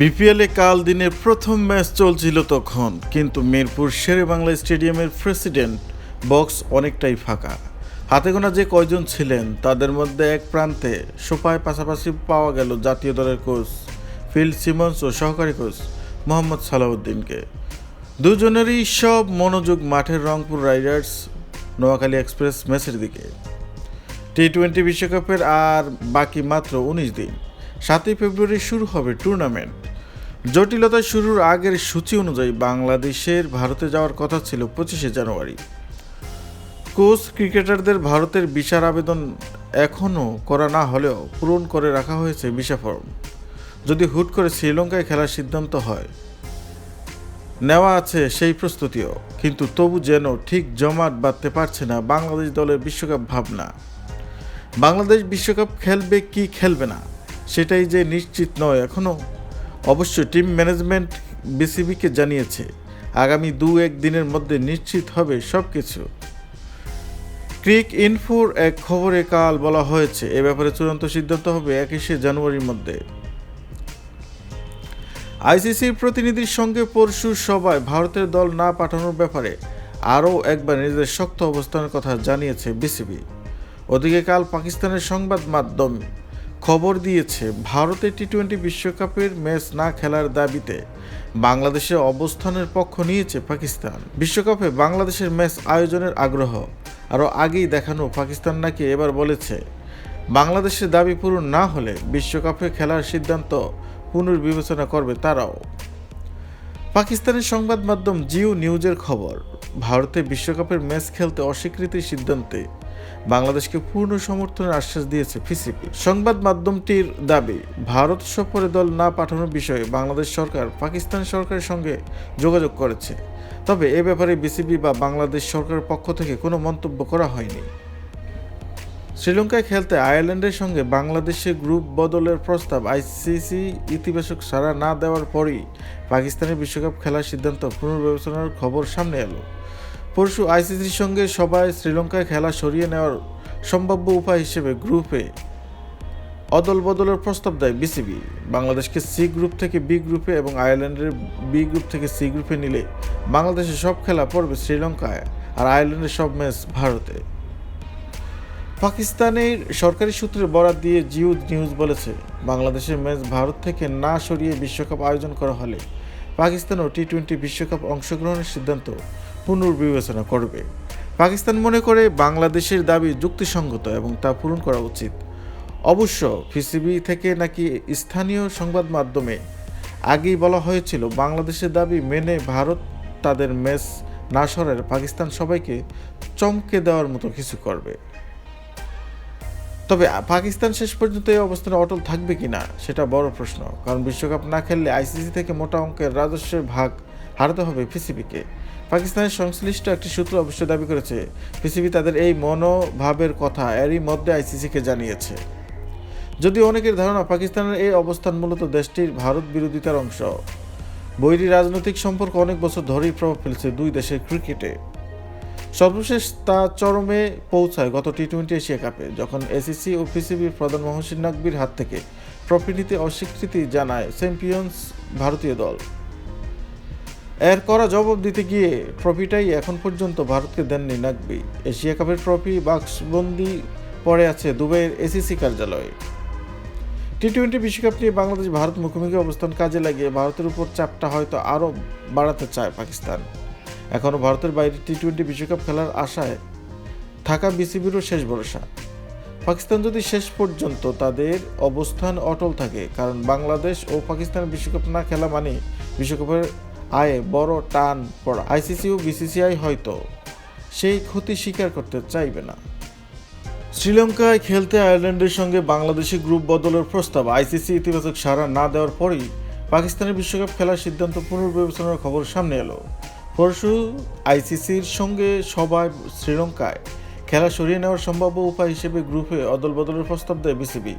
বিপিএলে কাল দিনের প্রথম ম্যাচ চলছিল তখন, কিন্তু মিরপুর শেরেবাংলা স্টেডিয়ামের প্রেসিডেন্ট বক্স অনেকটাই ফাঁকা। হাতে গোনা যে কয়জন ছিলেন তাদের মধ্যে এক প্রান্তে সোফায় পাশাপাশি পাওয়া গেল জাতীয় দলের কোচ ফিল সিমন্স ও সহকারী কোচ মোহাম্মদ সালাউদ্দিনকে। দুজনেরই সব মনোযোগ মাঠের রংপুর রাইডার্স নোয়াখালী এক্সপ্রেস ম্যাচের দিকে। টি-20 বিশ্বকাপের আর বাকি মাত্র 19 দিন। 7ই ফেব্রুয়ারি শুরু হবে টুর্নামেন্ট। জটিলতা শুরুর আগের সূচি অনুযায়ী বাংলাদেশের ভারতে যাওয়ার কথা ছিল 25শে জানুয়ারি। কোচ ক্রিকেটারদের ভারতের ভিসার আবেদন এখনও করা না হলেও পূরণ করে রাখা হয়েছে ভিসা ফর্ম। যদি হুট করে শ্রীলঙ্কায় খেলার সিদ্ধান্ত হয়, নেওয়া আছে সেই প্রস্তুতিও, কিন্তু তবু যেন ঠিক জমাট বাঁধতে পারছে না বাংলাদেশ দলের বিশ্বকাপ ভাবনা। বাংলাদেশ বিশ্বকাপ খেলবে কি খেলবে না সেটাই যে নিশ্চিত নয় এখনও। অবশ্য টিম ম্যানেজমেন্ট বিসিবিকে জানিয়েছে আগামী 2-1 দিনের মধ্যে নিশ্চিত হবে সব কিছু। ক্রিক ইনফোর এক খবরে কাল বলা হয়েছে এ ব্যাপারে চূড়ান্ত সিদ্ধান্ত হবে 21শে জানুয়ারির মধ্যে। আইসিসির প্রতিনিধির সঙ্গে পরশু সভায় ভারতের দল না পাঠানোর ব্যাপারে আরও একবার নিজেদের শক্ত অবস্থানের কথা জানিয়েছে বিসিবি। ওদিকে কাল পাকিস্তানের সংবাদ মাধ্যম খবর দিয়েছে ভারতের টি-20 বিশ্বকাপের ম্যাচ না খেলার দাবিতে বাংলাদেশের অবস্থানের পক্ষ নিয়েছে পাকিস্তান। বিশ্বকাপে বাংলাদেশের ম্যাচ আয়োজনের আগ্রহ আরও আগেই দেখানো পাকিস্তান নাকি এবার বলেছে বাংলাদেশের দাবি পূরণ না হলে বিশ্বকাপে খেলার সিদ্ধান্ত পুনর্বিবেচনা করবে তারাও। পাকিস্তানের সংবাদ মাধ্যম জিও নিউজের খবর, ভারতে বিশ্বকাপের ম্যাচ খেলতে অস্বীকৃতির সিদ্ধান্তে বাংলাদেশকে পূর্ণ সমর্থনের আশ্বাস দিয়েছে বিসিবি। সংবাদ মাধ্যমটির দাবি, ভারত সফরে দল না পাঠানোর বিষয়ে বাংলাদেশ সরকার পাকিস্তান সরকারের সঙ্গে যোগাযোগ করেছে, তবে এ ব্যাপারে বিসিবি বা বাংলাদেশ সরকারের পক্ষ থেকে কোনো মন্তব্য করা হয়নি। শ্রীলঙ্কায় খেলতে আয়ারল্যান্ডের সঙ্গে বাংলাদেশের গ্রুপ বদলের প্রস্তাব আইসিসি ইতিবাচক সাড়া না দেওয়ার পরই পাকিস্তানের বিশ্বকাপ খেলার সিদ্ধান্ত পুনর্বিবেচনার খবর সামনে এলো। পরশু আইসিসির সঙ্গে সবাই শ্রীলঙ্কায় খেলা সরিয়ে নেওয়ার সম্ভাব্য উপায় হিসেবে গ্রুপে অদল বদলের প্রস্তাব দেয় বিসিবি। বাংলাদেশকে সি গ্রুপ থেকে বি গ্রুপে এবং আয়ারল্যান্ডের বি গ্রুপ থেকে সি গ্রুপে নিলে বাংলাদেশের সব খেলা পড়বে শ্রীলঙ্কায় আর আয়ারল্যান্ডের সব ম্যাচ ভারতে। পাকিস্তানের সরকারি সূত্রের বরাত দিয়ে জিও নিউজ বলেছে বাংলাদেশের ম্যাচ ভারত থেকে না সরিয়ে বিশ্বকাপ আয়োজন করা হলে পাকিস্তানও টি-20 বিশ্বকাপ অংশগ্রহণের সিদ্ধান্ত পুনর্বিবেচনা করবে। পাকিস্তান মনে করে বাংলাদেশের দাবি যুক্তিসঙ্গত এবং তা পূরণ করা উচিত। অবশ্য বিসিবি থেকে নাকি স্থানীয় সংবাদ মাধ্যমে আগেই বলা হয়েছিল বাংলাদেশের দাবি মেনে ভারত তাদের ম্যাচ না সরালে পাকিস্তান সবাইকে চমকে দেওয়ার মতো কিছু করবে। তবে পাকিস্তান শেষ পর্যন্ত এই অবস্থানে অটল থাকবে কিনা সেটা বড় প্রশ্ন, কারণ বিশ্বকাপ না খেললে আইসিসি থেকে মোটা অঙ্কের রাজস্বের ভাগ হারাতে হবে পিসিবিকে। পাকিস্তানের সংশ্লিষ্ট একটি সূত্র অবশ্য দাবি করেছে পিসিবি তাদের এই মনোভাবের কথা এরই মধ্যে আইসিসিকে জানিয়েছে। যদিও অনেকের ধারণা পাকিস্তানের এই অবস্থান মূলত দেশটির ভারত বিরোধিতার অংশ। বৈরী রাজনৈতিক সম্পর্ক অনেক বছর ধরেই প্রভাব ফেলছে দুই দেশের ক্রিকেটে। সর্বশেষ তা চরমে পৌঁছায় গত টি-20 এশিয়া কাপে, যখন এসিসি ও পিসিবির প্রধান মহসিন নাকভির হাত থেকে ট্রফি নিতে অস্বীকৃতি জানায় চ্যাম্পিয়ন্স ভারতীয় দল। এর করা জবাব দিতে গিয়ে ট্রফিটাই এখন পর্যন্ত ভারতকে দেননি নাকভি। এশিয়া কাপের ট্রফি বাক্সবন্দি পড়ে আছে দুবাইয়ের এসিসি কার্যালয়ে। টি-20 বিশ্বকাপ নিয়ে বাংলাদেশ ভারত মুখোমুখি অবস্থান কাজে লাগিয়ে ভারতের উপর চাপটা হয়তো আরও বাড়াতে চায় পাকিস্তান। এখনও ভারতের বাইরে টি-20 বিশ্বকাপ খেলার আশায় থাকা বিসিবিরও শেষ ভরসা। পাকিস্তান যদি শেষ পর্যন্ত তাদের অবস্থান অটল থাকে, কারণ বাংলাদেশ ও পাকিস্তানের বিশ্বকাপ না খেলা মানে বিশ্বকাপের আয়ে বড় টান পড়া। আইসিসি ও বিসিসিআই হয়তো সেই ক্ষতি স্বীকার করতে চাইবে না। শ্রীলঙ্কায় খেলতে আয়ারল্যান্ডের সঙ্গে বাংলাদেশি গ্রুপ বদলের প্রস্তাব আইসিসি ইতিবাচক সাড়া না দেওয়ার পরই পাকিস্তানের বিশ্বকাপ খেলার সিদ্ধান্ত পুনর্বিবেচনার খবর সামনে এলো। পরশু আইসিসির সঙ্গে সভায় শ্রীলঙ্কায় খেলা সরিয়ে নেওয়ার সম্ভাব্য উপায় হিসেবে গ্রুপে অদল বদলের প্রস্তাব দেয় বিসিবি।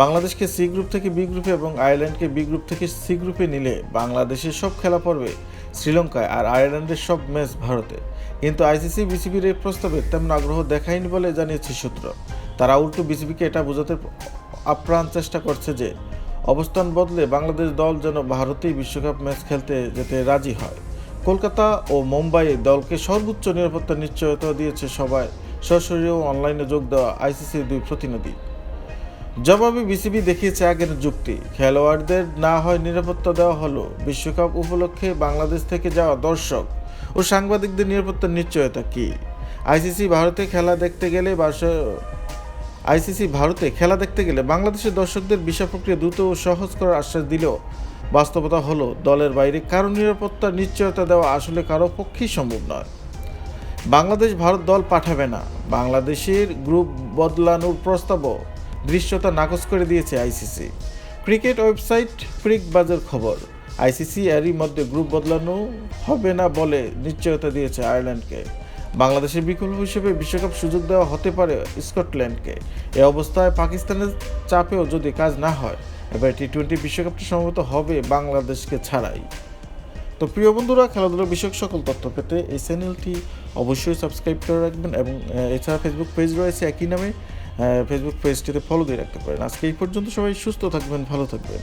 বাংলাদেশকে সি গ্রুপ থেকে বি গ্রুপে এবং আয়ারল্যান্ডকে বি গ্রুপ থেকে সি গ্রুপে নিলে বাংলাদেশের সব খেলা পড়বে শ্রীলঙ্কায় আর আয়ারল্যান্ডের সব ম্যাচ ভারতে। কিন্তু আইসিসি বিসিবির এই প্রস্তাবে তেমন আগ্রহ দেখায়নি বলে জানিয়েছে সূত্র। তারা উল্টো বিসিবিকে এটা বোঝাতে আপ্রাণ চেষ্টা করছে যে অবস্থান বদলে বাংলাদেশ দল যেন ভারতেই বিশ্বকাপ ম্যাচ খেলতে যেতে রাজি হয়। কলকাতা ও মুম্বাই দলকে সর্বোচ্চ নিরাপত্তার নিশ্চয়তা দিয়েছে সবাই, সরাসরি ও অনলাইনে যোগ দেওয়া আইসিসির দুই প্রতিনিধি। জবাবে বিসিবি দেখিয়েছে আগের যুক্তি, খেলোয়াড়দের না হয় নিরাপত্তা দেওয়া হলো, বিশ্বকাপ উপলক্ষে বাংলাদেশ থেকে যাওয়া দর্শক ও সাংবাদিকদের নিরাপত্তার নিশ্চয়তা কি? আইসিসি ভারতে খেলা দেখতে গেলে বাংলাদেশের দর্শকদের ভিসা প্রক্রিয়া দ্রুত ও সহজ করার আশ্বাস দিলেও বাস্তবতা হলো দলের বাইরে কারো নিরাপত্তার নিশ্চয়তা দেওয়া আসলে কারো পক্ষেই সম্ভব নয়। বাংলাদেশ ভারত দল পাঠাবে না, বাংলাদেশের গ্রুপ বদলানোর প্রস্তাবও দৃশ্যতা নাকচ করে দিয়েছে আইসিসি। ক্রিকেট ওয়েবসাইট ক্রিকবাজের খবর, আইসিসি এরই মধ্যে গ্রুপ বদলানো হবে না বলে নিশ্চয়তা দিয়েছে আয়ারল্যান্ডকে। বাংলাদেশের বিকল্প হিসেবে বিশ্বকাপ সুযোগ দেওয়া হতে পারে স্কটল্যান্ডকে। এ অবস্থায় পাকিস্তানের চাপেও যদি কাজ না হয়, এবার টি-20 বিশ্বকাপটি সম্ভবত হবে বাংলাদেশকে ছাড়াই। তো প্রিয় বন্ধুরা, খেলাধুলা বিষয়ক সকল তথ্য পেতে এই চ্যানেলটি অবশ্যই সাবস্ক্রাইব করে রাখবেন এবং এছাড়া ফেসবুক পেজ রয়েছে একই নামে, ফেসবুক পেজটিতে ফলো দিয়ে রাখতে পারেন। আজকে এই পর্যন্ত, সবাই সুস্থ থাকবেন, ভালো থাকবেন।